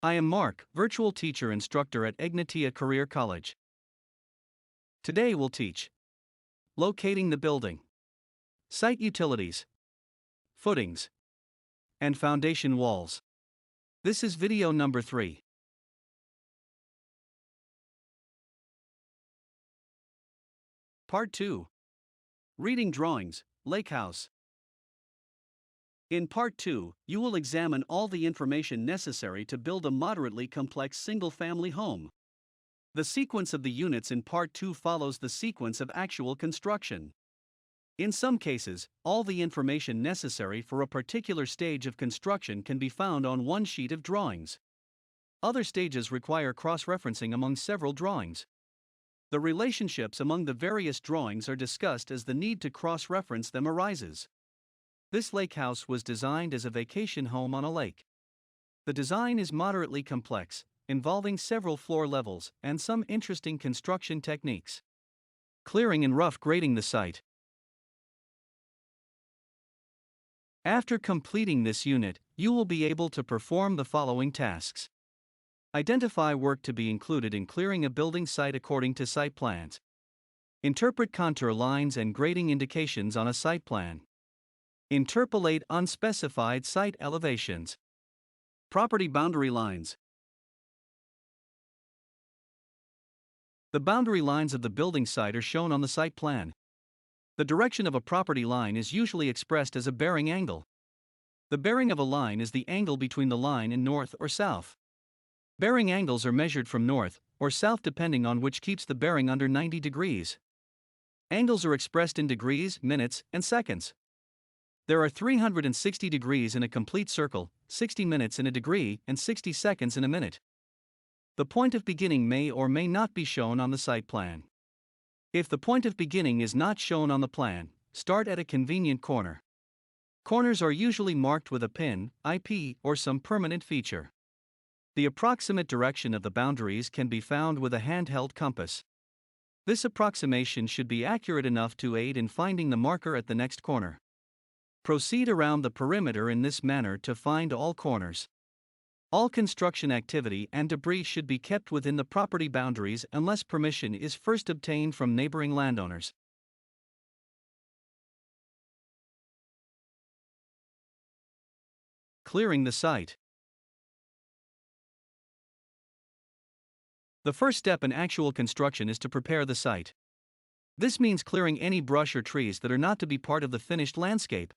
I am Mark, virtual teacher instructor at Egnatia Career College. Today we'll teach locating the building, site utilities, footings, and foundation walls. This is video number 3. Part 2. Reading drawings, lake house. In Part 2, you will examine all the information necessary to build a moderately complex single-family home. The sequence of the units in Part 2 follows the sequence of actual construction. In some cases, all the information necessary for a particular stage of construction can be found on one sheet of drawings. Other stages require cross-referencing among several drawings. The relationships among the various drawings are discussed as the need to cross-reference them arises. This lake house was designed as a vacation home on a lake. The design is moderately complex, involving several floor levels and some interesting construction techniques. Clearing and rough grading the site. After completing this unit, you will be able to perform the following tasks. Identify work to be included in clearing a building site according to site plans. Interpret contour lines and grading indications on a site plan. Interpolate unspecified site elevations. Property boundary lines. The boundary lines of the building site are shown on the site plan. The direction of a property line is usually expressed as a bearing angle. The bearing of a line is the angle between the line and north or south. Bearing angles are measured from north or south depending on which keeps the bearing under 90 degrees. Angles are expressed in degrees, minutes, and seconds. There are 360 degrees in a complete circle, 60 minutes in a degree, and 60 seconds in a minute. The point of beginning may or may not be shown on the site plan. If the point of beginning is not shown on the plan, start at a convenient corner. Corners are usually marked with a pin, IP, or some permanent feature. The approximate direction of the boundaries can be found with a handheld compass. This approximation should be accurate enough to aid in finding the marker at the next corner. Proceed around the perimeter in this manner to find all corners. All construction activity and debris should be kept within the property boundaries unless permission is first obtained from neighboring landowners. Clearing the site. The first step in actual construction is to prepare the site. This means clearing any brush or trees that are not to be part of the finished landscape.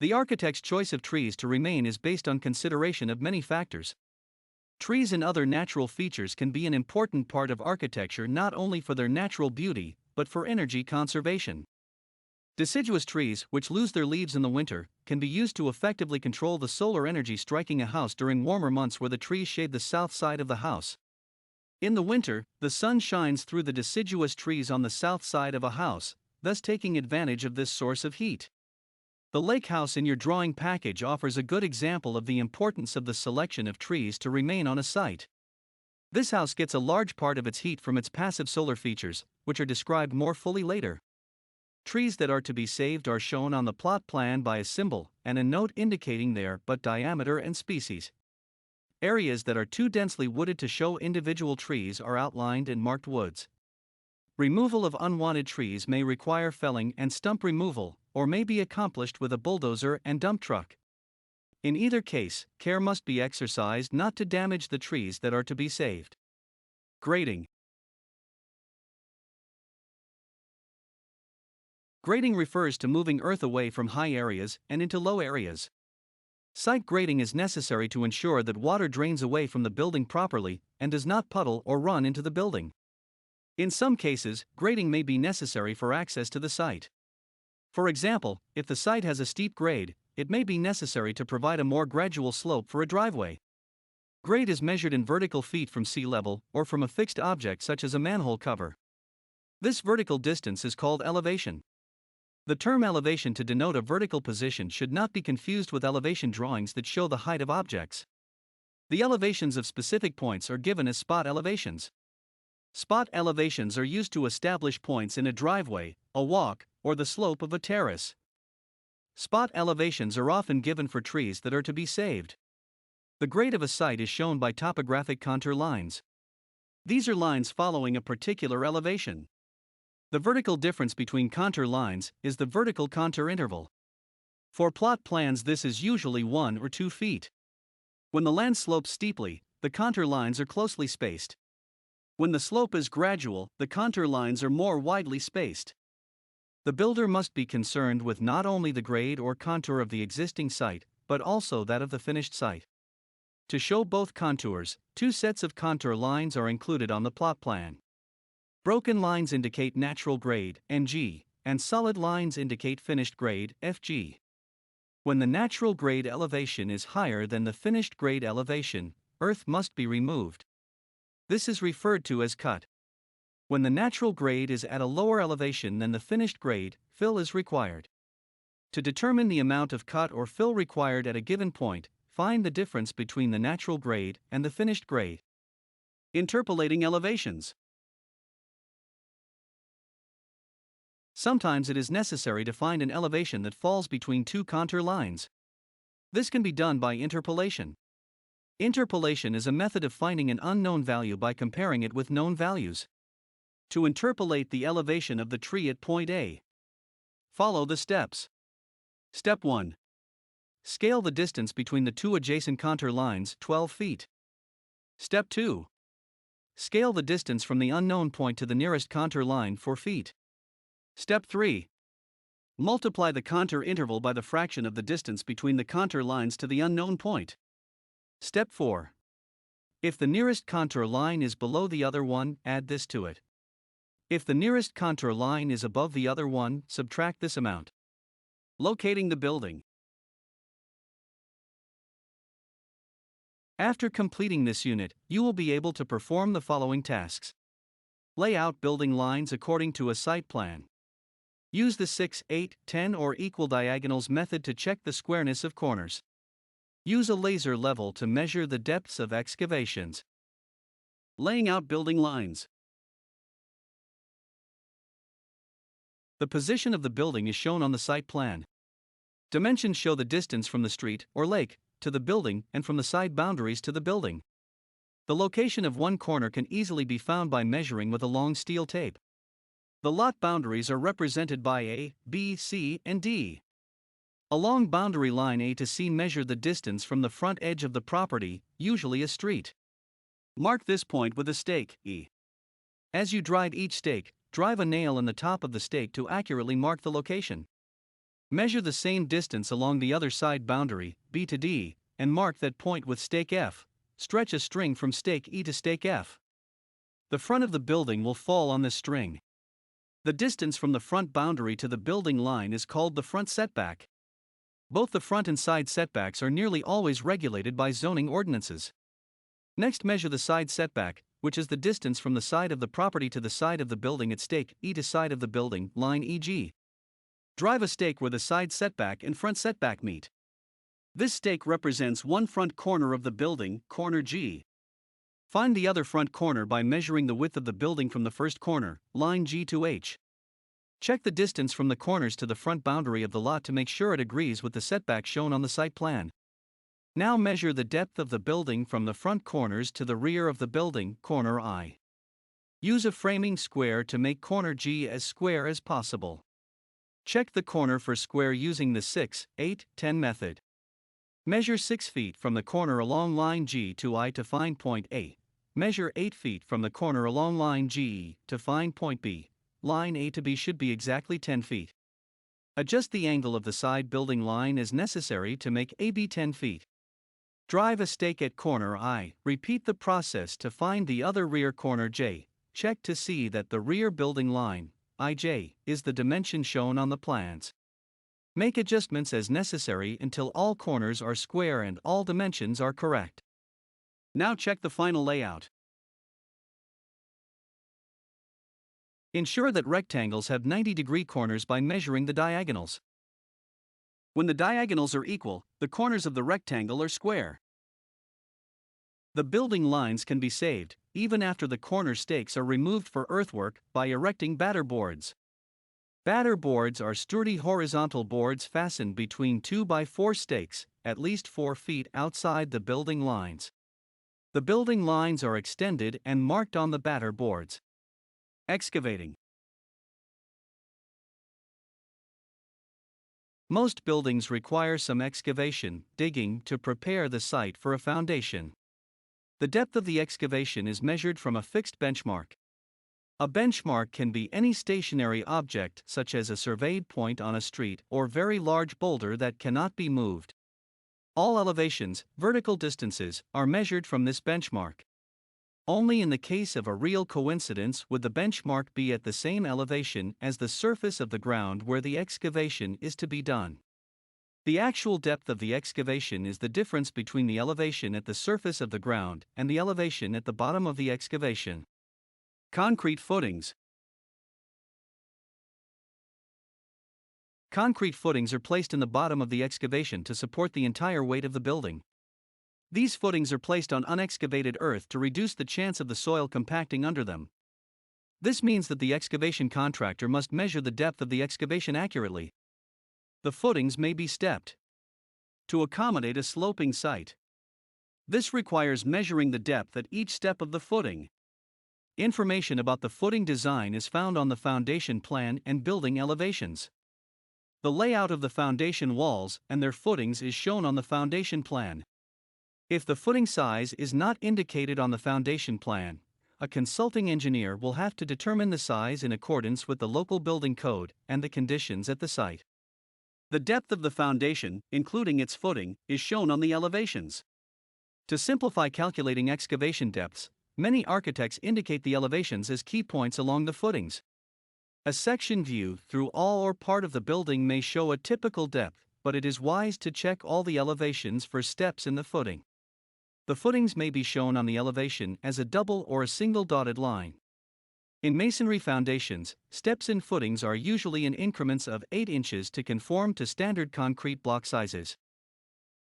The architect's choice of trees to remain is based on consideration of many factors. Trees and other natural features can be an important part of architecture not only for their natural beauty, but for energy conservation. Deciduous trees, which lose their leaves in the winter, can be used to effectively control the solar energy striking a house during warmer months where the trees shade the south side of the house. In the winter, the sun shines through the deciduous trees on the south side of a house, thus taking advantage of this source of heat. The lake house in your drawing package offers a good example of the importance of the selection of trees to remain on a site. This house gets a large part of its heat from its passive solar features, which are described more fully later. Trees that are to be saved are shown on the plot plan by a symbol and a note indicating their diameter and species. Areas that are too densely wooded to show individual trees are outlined and marked woods. Removal of unwanted trees may require felling and stump removal, or may be accomplished with a bulldozer and dump truck. In either case, care must be exercised not to damage the trees that are to be saved. Grading. Grading refers to moving earth away from high areas and into low areas. Site grading is necessary to ensure that water drains away from the building properly and does not puddle or run into the building. In some cases, grading may be necessary for access to the site. For example, if the site has a steep grade, it may be necessary to provide a more gradual slope for a driveway. Grade is measured in vertical feet from sea level or from a fixed object such as a manhole cover. This vertical distance is called elevation. The term elevation to denote a vertical position should not be confused with elevation drawings that show the height of objects. The elevations of specific points are given as spot elevations. Spot elevations are used to establish points in a driveway, a walk, or the slope of a terrace. Spot elevations are often given for trees that are to be saved. The grade of a site is shown by topographic contour lines. These are lines following a particular elevation. The vertical difference between contour lines is the vertical contour interval. For plot plans, this is usually 1 or 2 feet. When the land slopes steeply, the contour lines are closely spaced. When the slope is gradual, the contour lines are more widely spaced. The builder must be concerned with not only the grade or contour of the existing site, but also that of the finished site. To show both contours, 2 sets of contour lines are included on the plot plan. Broken lines indicate natural grade, NG, and solid lines indicate finished grade, FG. When the natural grade elevation is higher than the finished grade elevation, earth must be removed. This is referred to as cut. When the natural grade is at a lower elevation than the finished grade, fill is required. To determine the amount of cut or fill required at a given point, find the difference between the natural grade and the finished grade. Interpolating elevations. Sometimes it is necessary to find an elevation that falls between 2 contour lines. This can be done by interpolation. Interpolation is a method of finding an unknown value by comparing it with known values. To interpolate the elevation of the tree at point A, follow the steps. Step 1. Scale the distance between the 2 adjacent contour lines, 12 feet. Step 2. Scale the distance from the unknown point to the nearest contour line, 4 feet. Step 3. Multiply the contour interval by the fraction of the distance between the contour lines to the unknown point. Step 4. If the nearest contour line is below the other one, add this to it. If the nearest contour line is above the other one, subtract this amount. Locating the building. After completing this unit, you will be able to perform the following tasks. Lay out building lines according to a site plan. Use the 6, 8, 10 or equal diagonals method to check the squareness of corners. Use a laser level to measure the depths of excavations. Laying out building lines. The position of the building is shown on the site plan. Dimensions show the distance from the street or lake to the building and from the side boundaries to the building. The location of one corner can easily be found by measuring with a long steel tape. The lot boundaries are represented by A, B, C, and D. Along boundary line A to C, measure the distance from the front edge of the property, usually a street. Mark this point with a stake, E. As you drive each stake, drive a nail in the top of the stake to accurately mark the location. Measure the same distance along the other side boundary, B to D, and mark that point with stake F. Stretch a string from stake E to stake F. The front of the building will fall on this string. The distance from the front boundary to the building line is called the front setback. Both the front and side setbacks are nearly always regulated by zoning ordinances. Next, measure the side setback, which is the distance from the side of the property to the side of the building at stake E to side of the building, line EG. Drive a stake where the side setback and front setback meet. This stake represents one front corner of the building, corner G. Find the other front corner by measuring the width of the building from the first corner, line G to H. Check the distance from the corners to the front boundary of the lot to make sure it agrees with the setback shown on the site plan. Now measure the depth of the building from the front corners to the rear of the building, corner I. Use a framing square to make corner G as square as possible. Check the corner for square using the 6, 8, 10 method. Measure 6 feet from the corner along line G to I to find point A. Measure 8 feet from the corner along line G to find point B. Line A to B should be exactly 10 feet. Adjust the angle of the side building line as necessary to make AB 10 feet. Drive a stake at corner I. Repeat the process to find the other rear corner J. Check to see that the rear building line, IJ, is the dimension shown on the plans. Make adjustments as necessary until all corners are square and all dimensions are correct. Now check the final layout. Ensure that rectangles have 90-degree corners by measuring the diagonals. When the diagonals are equal, the corners of the rectangle are square. The building lines can be saved, even after the corner stakes are removed for earthwork, by erecting batter boards. Batter boards are sturdy horizontal boards fastened between 2x4 stakes, at least 4 feet outside the building lines. The building lines are extended and marked on the batter boards. Excavating. Most buildings require some excavation, digging, to prepare the site for a foundation. The depth of the excavation is measured from a fixed benchmark. A benchmark can be any stationary object, such as a surveyed point on a street or very large boulder that cannot be moved. All elevations, vertical distances, are measured from this benchmark. Only in the case of a real coincidence would the benchmark be at the same elevation as the surface of the ground where the excavation is to be done. The actual depth of the excavation is the difference between the elevation at the surface of the ground and the elevation at the bottom of the excavation. Concrete footings. Concrete footings are placed in the bottom of the excavation to support the entire weight of the building. These footings are placed on unexcavated earth to reduce the chance of the soil compacting under them. This means that the excavation contractor must measure the depth of the excavation accurately. The footings may be stepped to accommodate a sloping site. This requires measuring the depth at each step of the footing. Information about the footing design is found on the foundation plan and building elevations. The layout of the foundation walls and their footings is shown on the foundation plan. If the footing size is not indicated on the foundation plan, a consulting engineer will have to determine the size in accordance with the local building code and the conditions at the site. The depth of the foundation, including its footing, is shown on the elevations. To simplify calculating excavation depths, many architects indicate the elevations as key points along the footings. A section view through all or part of the building may show a typical depth, but it is wise to check all the elevations for steps in the footing. The footings may be shown on the elevation as a double or a single dotted line. In masonry foundations, steps in footings are usually in increments of 8 inches to conform to standard concrete block sizes.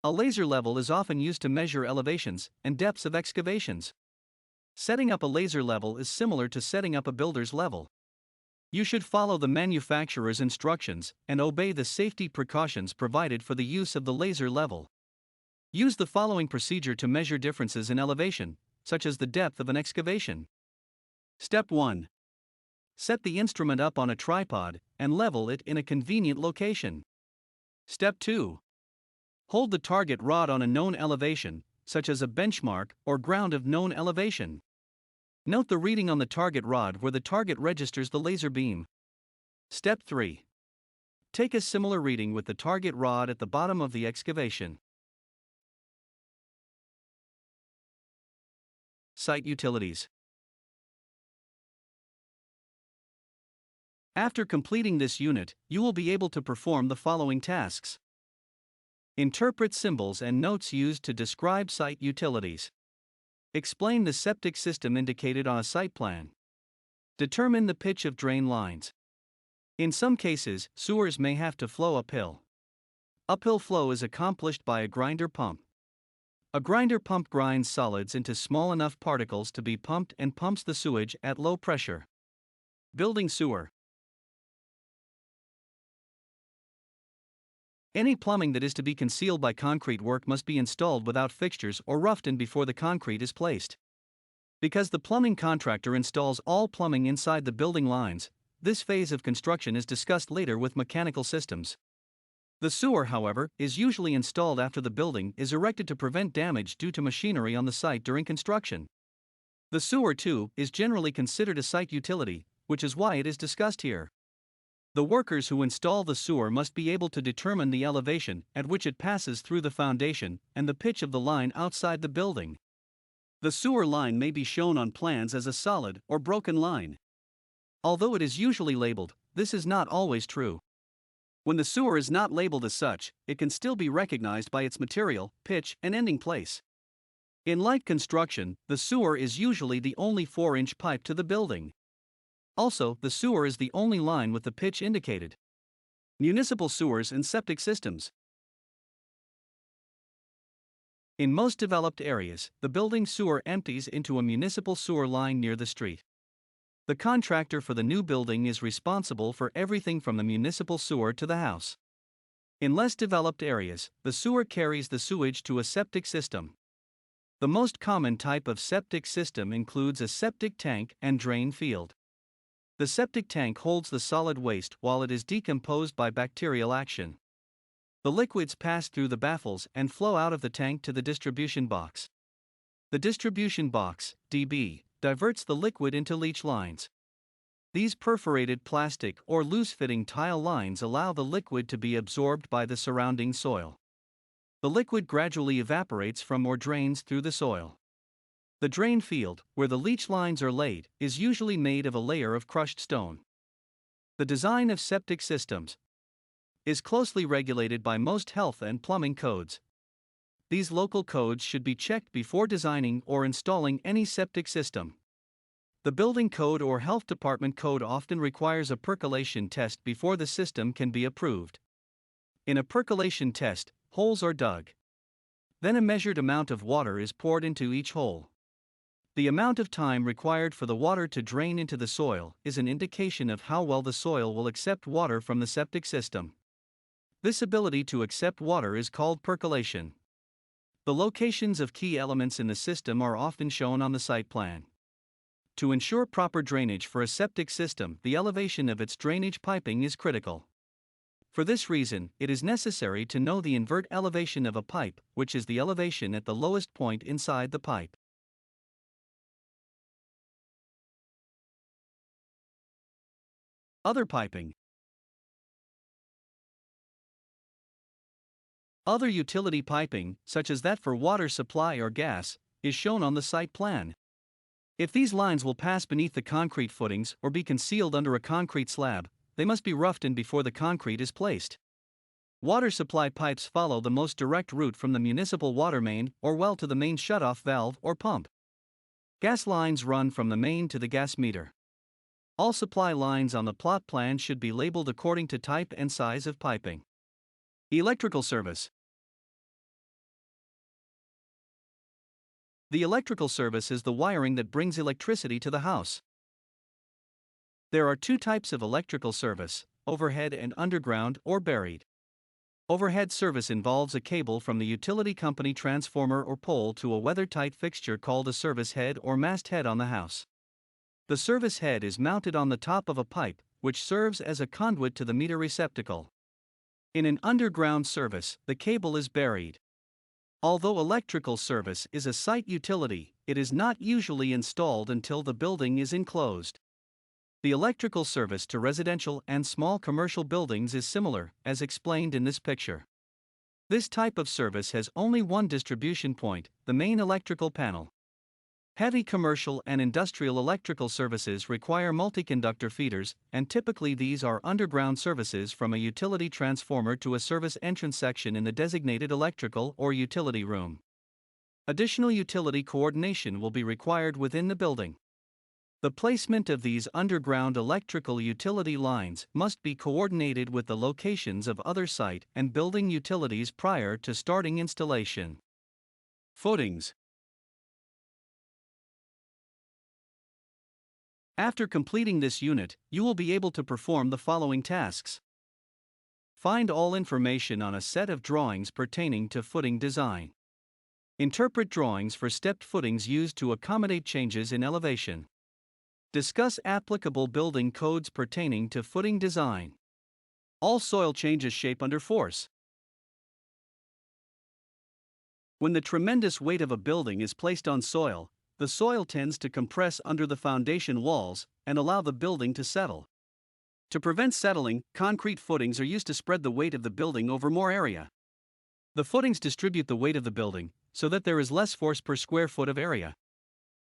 A laser level is often used to measure elevations and depths of excavations. Setting up a laser level is similar to setting up a builder's level. You should follow the manufacturer's instructions and obey the safety precautions provided for the use of the laser level. Use the following procedure to measure differences in elevation, such as the depth of an excavation. Step 1. Set the instrument up on a tripod and level it in a convenient location. Step 2. Hold the target rod on a known elevation, such as a benchmark or ground of known elevation. Note the reading on the target rod where the target registers the laser beam. Step 3. Take a similar reading with the target rod at the bottom of the excavation. Site utilities. After completing this unit, you will be able to perform the following tasks. Interpret symbols and notes used to describe site utilities. Explain the septic system indicated on a site plan. Determine the pitch of drain lines. In some cases, sewers may have to flow uphill. Uphill flow is accomplished by a grinder pump. A grinder pump grinds solids into small enough particles to be pumped and pumps the sewage at low pressure. Building sewer. Any plumbing that is to be concealed by concrete work must be installed without fixtures or roughed in before the concrete is placed. Because the plumbing contractor installs all plumbing inside the building lines, this phase of construction is discussed later with mechanical systems. The sewer, however, is usually installed after the building is erected to prevent damage due to machinery on the site during construction. The sewer, too, is generally considered a site utility, which is why it is discussed here. The workers who install the sewer must be able to determine the elevation at which it passes through the foundation and the pitch of the line outside the building. The sewer line may be shown on plans as a solid or broken line. Although it is usually labeled, this is not always true. When the sewer is not labeled as such, it can still be recognized by its material, pitch, and ending place. In light construction, the sewer is usually the only 4-inch pipe to the building. Also, the sewer is the only line with the pitch indicated. Municipal sewers and septic systems. In most developed areas, the building sewer empties into a municipal sewer line near the street. The contractor for the new building is responsible for everything from the municipal sewer to the house. In less developed areas, the sewer carries the sewage to a septic system. The most common type of septic system includes a septic tank and drain field. The septic tank holds the solid waste while it is decomposed by bacterial action. The liquids pass through the baffles and flow out of the tank to the distribution box. The distribution box, DB, diverts the liquid into leach lines. These perforated plastic or loose-fitting tile lines allow the liquid to be absorbed by the surrounding soil. The liquid gradually evaporates from or drains through the soil. The drain field, where the leach lines are laid, is usually made of a layer of crushed stone. The design of septic systems is closely regulated by most health and plumbing codes. These local codes should be checked before designing or installing any septic system. The building code or health department code often requires a percolation test before the system can be approved. In a percolation test, holes are dug. Then a measured amount of water is poured into each hole. The amount of time required for the water to drain into the soil is an indication of how well the soil will accept water from the septic system. This ability to accept water is called percolation. The locations of key elements in the system are often shown on the site plan. To ensure proper drainage for a septic system, the elevation of its drainage piping is critical. For this reason, it is necessary to know the invert elevation of a pipe, which is the elevation at the lowest point inside the pipe. Other piping. Other utility piping, such as that for water supply or gas, is shown on the site plan. If these lines will pass beneath the concrete footings or be concealed under a concrete slab, they must be roughed in before the concrete is placed. Water supply pipes follow the most direct route from the municipal water main or well to the main shutoff valve or pump. Gas lines run from the main to the gas meter. All supply lines on the plot plan should be labeled according to type and size of piping. Electrical service. The electrical service is the wiring that brings electricity to the house. There are two types of electrical service: overhead and underground or buried. Overhead service involves a cable from the utility company transformer or pole to a weather-tight fixture called a service head or mast head on the house. The service head is mounted on the top of a pipe, which serves as a conduit to the meter receptacle. In an underground service, the cable is buried. Although electrical service is a site utility, it is not usually installed until the building is enclosed. The electrical service to residential and small commercial buildings is similar, as explained in this picture. This type of service has only one distribution point, the main electrical panel. Heavy commercial and industrial electrical services require multi-conductor feeders, and typically these are underground services from a utility transformer to a service entrance section in the designated electrical or utility room. Additional utility coordination will be required within the building. The placement of these underground electrical utility lines must be coordinated with the locations of other site and building utilities prior to starting installation. Footings. After completing this unit, you will be able to perform the following tasks. Find all information on a set of drawings pertaining to footing design. Interpret drawings for stepped footings used to accommodate changes in elevation. Discuss applicable building codes pertaining to footing design. All soil changes shape under force. When the tremendous weight of a building is placed on soil, the soil tends to compress under the foundation walls and allow the building to settle. To prevent settling, concrete footings are used to spread the weight of the building over more area. The footings distribute the weight of the building so that there is less force per square foot of area.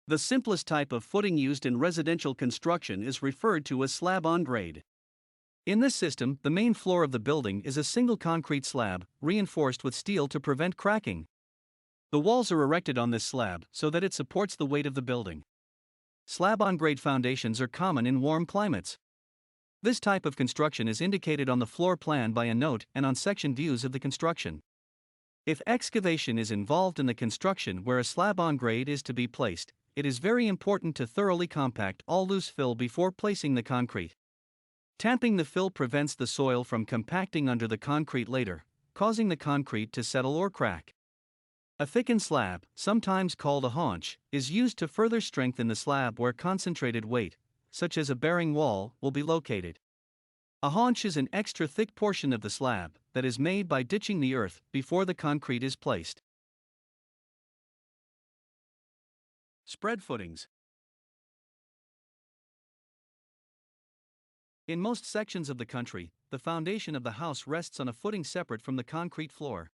The simplest type of footing used in residential construction is referred to as slab-on-grade. In this system, the main floor of the building is a single concrete slab, reinforced with steel to prevent cracking. The walls are erected on this slab so that it supports the weight of the building. Slab-on-grade foundations are common in warm climates. This type of construction is indicated on the floor plan by a note and on section views of the construction. If excavation is involved in the construction where a slab-on-grade is to be placed, it is very important to thoroughly compact all loose fill before placing the concrete. Tamping the fill prevents the soil from compacting under the concrete later, causing the concrete to settle or crack. A thickened slab, sometimes called a haunch, is used to further strengthen the slab where concentrated weight, such as a bearing wall, will be located. A haunch is an extra thick portion of the slab that is made by ditching the earth before the concrete is placed. Spread footings. In most sections of the country, the foundation of the house rests on a footing separate from the concrete floor.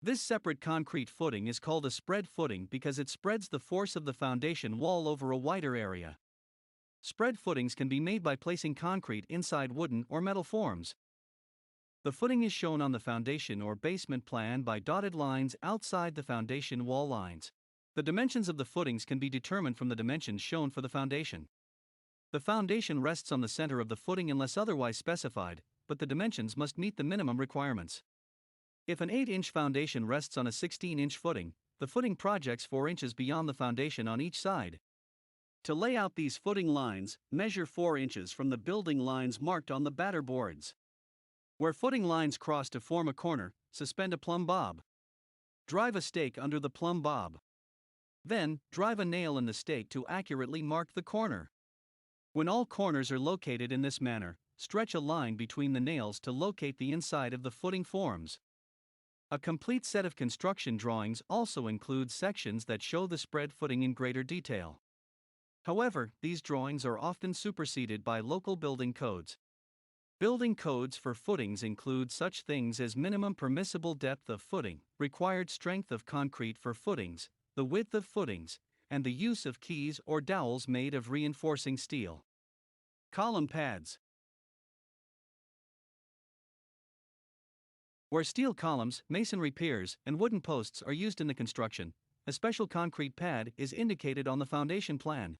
This separate concrete footing is called a spread footing because it spreads the force of the foundation wall over a wider area. Spread footings can be made by placing concrete inside wooden or metal forms. The footing is shown on the foundation or basement plan by dotted lines outside the foundation wall lines. The dimensions of the footings can be determined from the dimensions shown for the foundation. The foundation rests on the center of the footing unless otherwise specified, but the dimensions must meet the minimum requirements. If an 8-inch foundation rests on a 16-inch footing, the footing projects 4 inches beyond the foundation on each side. To lay out these footing lines, measure 4 inches from the building lines marked on the batter boards. Where footing lines cross to form a corner, suspend a plumb bob. Drive a stake under the plumb bob. Then, drive a nail in the stake to accurately mark the corner. When all corners are located in this manner, stretch a line between the nails to locate the inside of the footing forms. A complete set of construction drawings also includes sections that show the spread footing in greater detail. However, these drawings are often superseded by local building codes. Building codes for footings include such things as minimum permissible depth of footing, required strength of concrete for footings, the width of footings, and the use of keys or dowels made of reinforcing steel. Column pads. Where steel columns, masonry piers, and wooden posts are used in the construction, a special concrete pad is indicated on the foundation plan.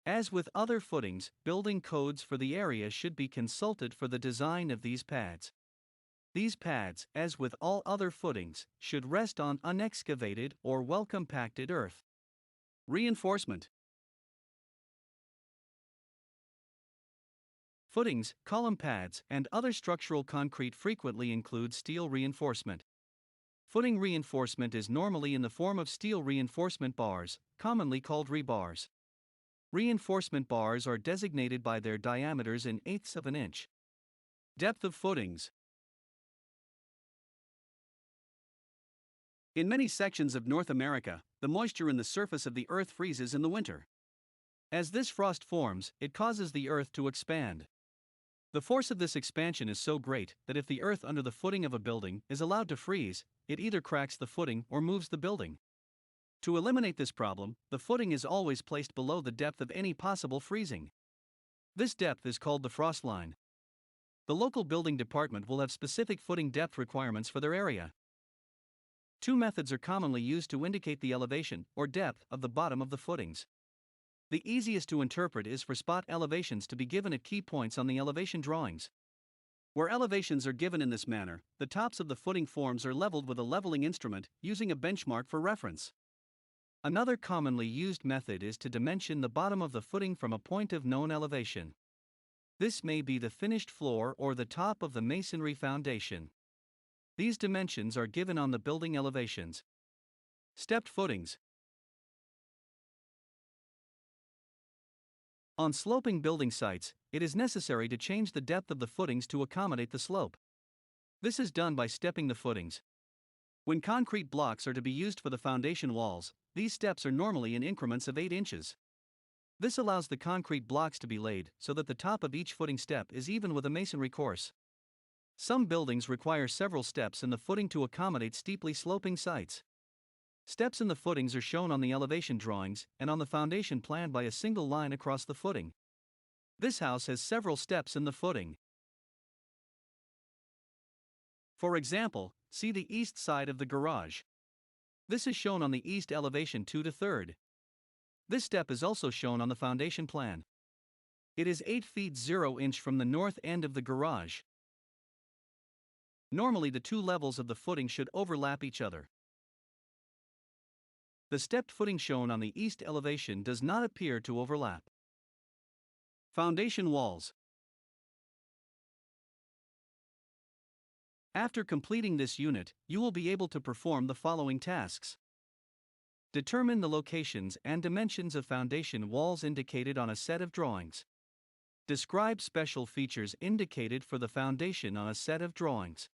As with other footings, building codes for the area should be consulted for the design of these pads. These pads, as with all other footings, should rest on unexcavated or well-compacted earth. Reinforcement. Footings, column pads, and other structural concrete frequently include steel reinforcement. Footing reinforcement is normally in the form of steel reinforcement bars, commonly called rebars. Reinforcement bars are designated by their diameters in eighths of an inch. Depth of footings. In many sections of North America, the moisture in the surface of the earth freezes in the winter. As this frost forms, it causes the earth to expand. The force of this expansion is so great that if the earth under the footing of a building is allowed to freeze, it either cracks the footing or moves the building. To eliminate this problem, the footing is always placed below the depth of any possible freezing. This depth is called the frost line. The local building department will have specific footing depth requirements for their area. Two methods are commonly used to indicate the elevation or depth of the bottom of the footings. The easiest to interpret is for spot elevations to be given at key points on the elevation drawings. Where elevations are given in this manner, the tops of the footing forms are leveled with a leveling instrument using a benchmark for reference. Another commonly used method is to dimension the bottom of the footing from a point of known elevation. This may be the finished floor or the top of the masonry foundation. These dimensions are given on the building elevations. Stepped footings. On sloping building sites, it is necessary to change the depth of the footings to accommodate the slope. This is done by stepping the footings. When concrete blocks are to be used for the foundation walls, these steps are normally in increments of 8 inches. This allows the concrete blocks to be laid so that the top of each footing step is even with a masonry course. Some buildings require several steps in the footing to accommodate steeply sloping sites. Steps in the footings are shown on the elevation drawings and on the foundation plan by a single line across the footing. This house has several steps in the footing. For example, see the east side of the garage. This is shown on the east elevation 2 to 3rd. This step is also shown on the foundation plan. It is 8 feet 0 inch from the north end of the garage. Normally the two levels of the footing should overlap each other. The stepped footing shown on the east elevation does not appear to overlap. Foundation walls. After completing this unit, you will be able to perform the following tasks. Determine the locations and dimensions of foundation walls indicated on a set of drawings. Describe special features indicated for the foundation on a set of drawings.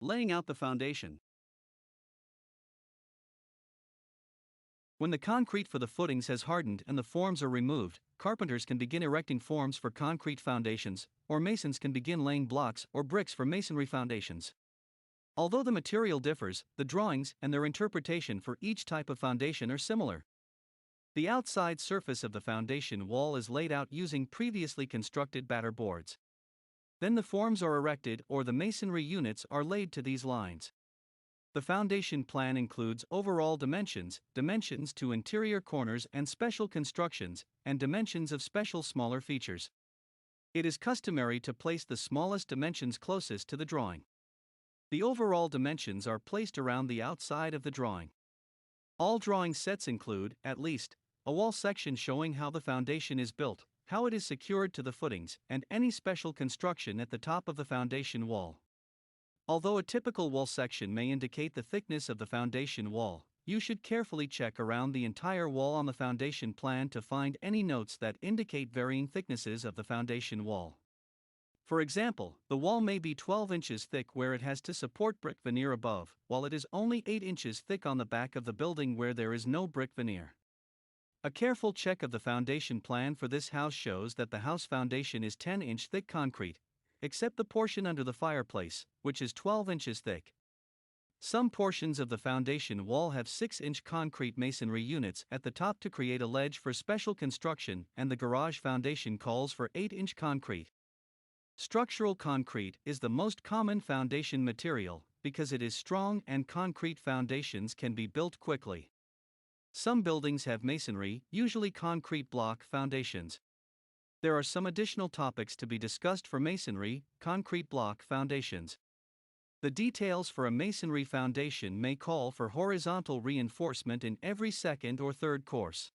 Laying out the foundation. When the concrete for the footings has hardened and the forms are removed, carpenters can begin erecting forms for concrete foundations, or masons can begin laying blocks or bricks for masonry foundations. Although the material differs, the drawings and their interpretation for each type of foundation are similar. The outside surface of the foundation wall is laid out using previously constructed batter boards. Then the forms are erected or the masonry units are laid to these lines. The foundation plan includes overall dimensions, dimensions to interior corners and special constructions, and dimensions of special smaller features. It is customary to place the smallest dimensions closest to the drawing. The overall dimensions are placed around the outside of the drawing. All drawing sets include, at least, a wall section showing how the foundation is built, how it is secured to the footings, and any special construction at the top of the foundation wall. Although a typical wall section may indicate the thickness of the foundation wall, you should carefully check around the entire wall on the foundation plan to find any notes that indicate varying thicknesses of the foundation wall. For example, the wall may be 12 inches thick where it has to support brick veneer above, while it is only 8 inches thick on the back of the building where there is no brick veneer. A careful check of the foundation plan for this house shows that the house foundation is 10-inch thick concrete, except the portion under the fireplace, which is 12 inches thick. Some portions of the foundation wall have 6-inch concrete masonry units at the top to create a ledge for special construction, and the garage foundation calls for 8-inch concrete. Structural concrete is the most common foundation material because it is strong and concrete foundations can be built quickly. Some buildings have masonry, usually concrete block foundations. There are some additional topics to be discussed for masonry, concrete block foundations. The details for a masonry foundation may call for horizontal reinforcement in every second or third course.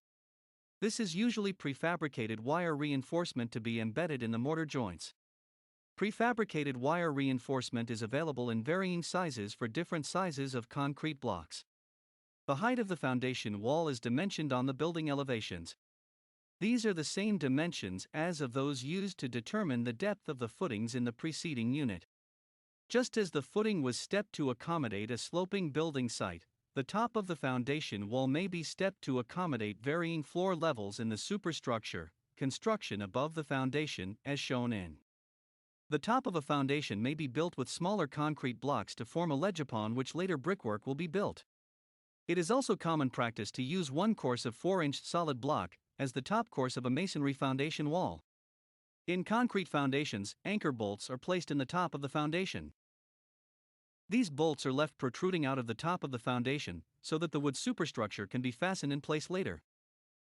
This is usually prefabricated wire reinforcement to be embedded in the mortar joints. Prefabricated wire reinforcement is available in varying sizes for different sizes of concrete blocks. The height of the foundation wall is dimensioned on the building elevations. These are the same dimensions as of those used to determine the depth of the footings in the preceding unit. Just as the footing was stepped to accommodate a sloping building site, the top of the foundation wall may be stepped to accommodate varying floor levels in the superstructure, construction above the foundation, as shown in. The top of a foundation may be built with smaller concrete blocks to form a ledge upon which later brickwork will be built. It is also common practice to use one course of 4-inch solid block as the top course of a masonry foundation wall. In concrete foundations, anchor bolts are placed in the top of the foundation. These bolts are left protruding out of the top of the foundation so that the wood superstructure can be fastened in place later.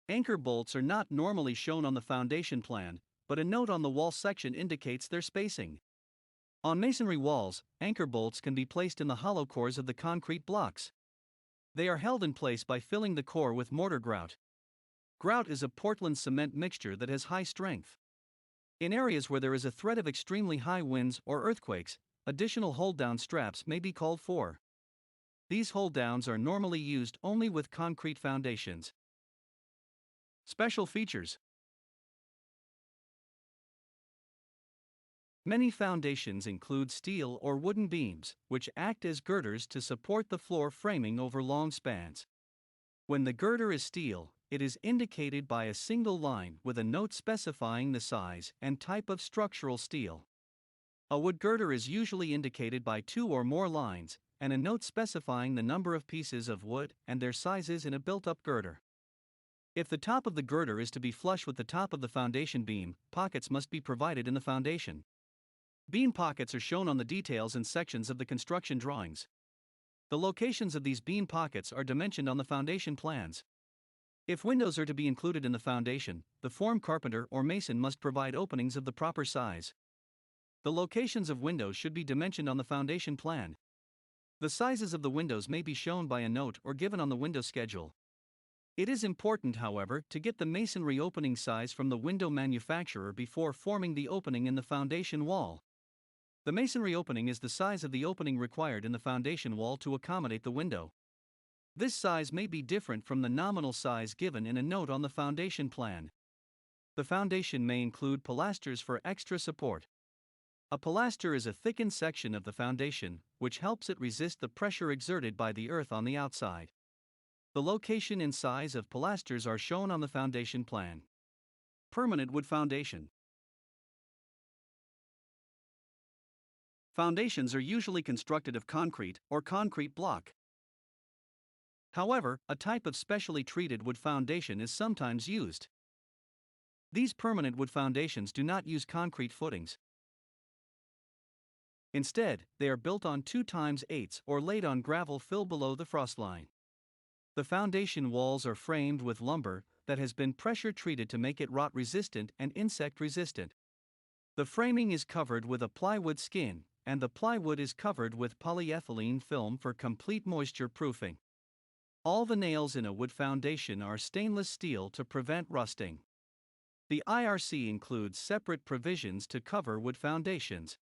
Anchor bolts are not normally shown on the foundation plan, but a note on the wall section indicates their spacing. On masonry walls, anchor bolts can be placed in the hollow cores of the concrete blocks. They are held in place by filling the core with mortar grout. Grout is a Portland cement mixture that has high strength. In areas where there is a threat of extremely high winds or earthquakes, additional hold-down straps may be called for. These hold-downs are normally used only with concrete foundations. Special features. Many foundations include steel or wooden beams, which act as girders to support the floor framing over long spans. When the girder is steel, it is indicated by a single line with a note specifying the size and type of structural steel. A wood girder is usually indicated by 2 or more lines, and a note specifying the number of pieces of wood and their sizes in a built-up girder. If the top of the girder is to be flush with the top of the foundation beam, pockets must be provided in the foundation. Beam pockets are shown on the details and sections of the construction drawings. The locations of these beam pockets are dimensioned on the foundation plans. If windows are to be included in the foundation, the form carpenter or mason must provide openings of the proper size. The locations of windows should be dimensioned on the foundation plan. The sizes of the windows may be shown by a note or given on the window schedule. It is important, however, to get the masonry opening size from the window manufacturer before forming the opening in the foundation wall. The masonry opening is the size of the opening required in the foundation wall to accommodate the window. This size may be different from the nominal size given in a note on the foundation plan. The foundation may include pilasters for extra support. A pilaster is a thickened section of the foundation, which helps it resist the pressure exerted by the earth on the outside. The location and size of pilasters are shown on the foundation plan. Permanent wood foundation. Foundations are usually constructed of concrete or concrete block. However, a type of specially treated wood foundation is sometimes used. These permanent wood foundations do not use concrete footings. Instead, they are built on 2x8s or laid on gravel fill below the frost line. The foundation walls are framed with lumber that has been pressure treated to make it rot resistant and insect resistant. The framing is covered with a plywood skin, and the plywood is covered with polyethylene film for complete moisture proofing. All the nails in a wood foundation are stainless steel to prevent rusting. The IRC includes separate provisions to cover wood foundations.